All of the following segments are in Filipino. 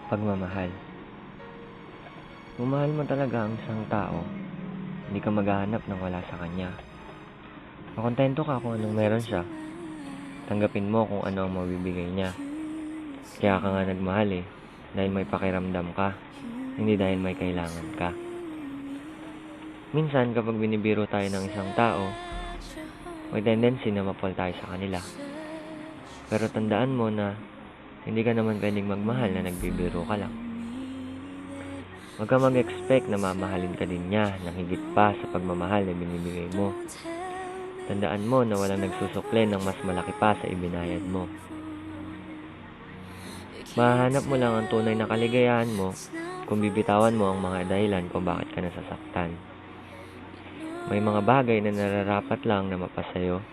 Pagmamahal. Kung mahal mo talaga ang isang tao, hindi ka maghahanap ng wala sa kanya. Makontento ka kung anong meron siya. Tanggapin mo kung ano ang mabibigay niya. Kaya ka nga nagmahal dahil may pakiramdam ka, hindi dahil may kailangan ka. Minsan kapag binibiro tayo ng isang tao, may tendency na mapal tayo sa kanila. Pero tandaan mo na hindi ka naman pwedeng magmahal na nagbibiro ka lang. Huwag ka mag-expect na mamahalin ka din niya ng higit pa sa pagmamahal na binibigay mo. Tandaan mo na walang nagsusukle ng mas malaki pa sa ibinayad mo. Mahahanap mo lang ang tunay na kaligayahan mo kung bibitawan mo ang mga dahilan kung bakit ka nasasaktan. May mga bagay na nararapat lang na mapasayo,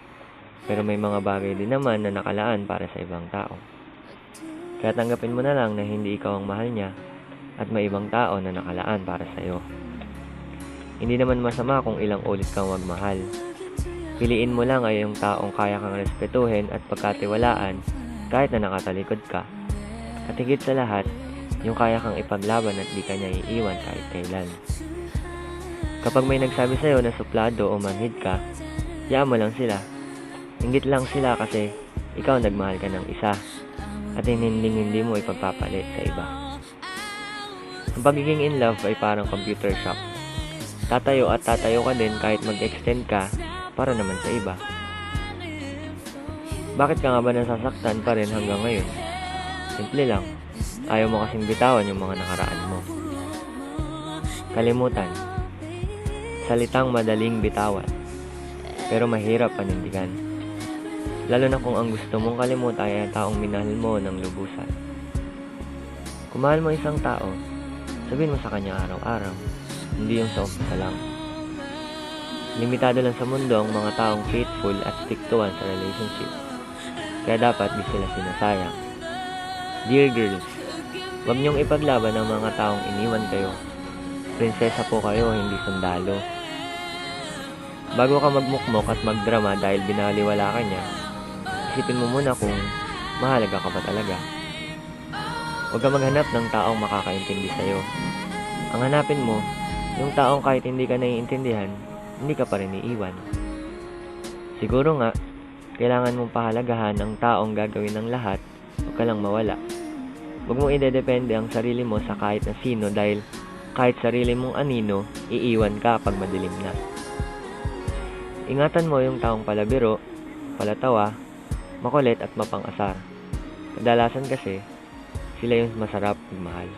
pero may mga bagay din naman na nakalaan para sa ibang tao. Kaya tanggapin mo na lang na hindi ikaw ang mahal niya at may ibang tao na nakalaan para sa'yo. Hindi naman masama kung ilang ulit kang magmahal. Piliin mo lang ay yung taong kaya kang respetuhin at pagkatiwalaan kahit na nakatalikod ka. At higit sa lahat, yung kaya kang ipaglaban at di ka niya iiwan kahit kailan. Kapag may nagsabi sa'yo na suplado o manhid ka, hayaan mo lang sila. Inggit lang sila kasi ikaw nagmahal ka ng isa at hindi mo ipagpapalit sa iba. Ang pagiging in love ay parang computer shop. Tatayo at tatayo ka din kahit mag-extend ka para naman sa iba. Bakit ka nga ba nasasaktan pa rin hanggang ngayon? Simple lang, ayaw mo kasing bitawan yung mga nakaraan mo. Kalimutan. Salitang madaling bitawan, pero mahirap panindigan. Lalo na kung ang gusto mong kalimutan ay ang taong minahal mo ng lubusan. Kung mahal mo isang tao, sabihin mo sa kanya araw-araw, hindi yung sa umpisa lang. Limitado lang sa mundo ang mga taong faithful at stick to one sa relationship. Kaya dapat di sila sinasayang. Dear girls, huwag niyong ipaglaban ang mga taong iniwan kayo. Prinsesa po kayo, hindi sundalo. Bago ka magmukmok at magdrama dahil binaliwala ka niya, isipin mo muna kung mahalaga ka ba talaga. Huwag ka maghanap ng taong makakaintindi sa'yo. Ang hanapin mo, yung taong kahit hindi ka naiintindihan, hindi ka pa rin iiwan. Siguro nga, kailangan mong pahalagahan ang taong gagawin ng lahat, huwag ka lang mawala. Huwag mong idedepende ang sarili mo sa kahit na sino dahil kahit sarili mong anino, iiwan ka pag madilim na. Ingatan mo yung taong palabiro, palatawa, makulit at mapang-asar. Kadalasan kasi, sila yung masarap magmahal.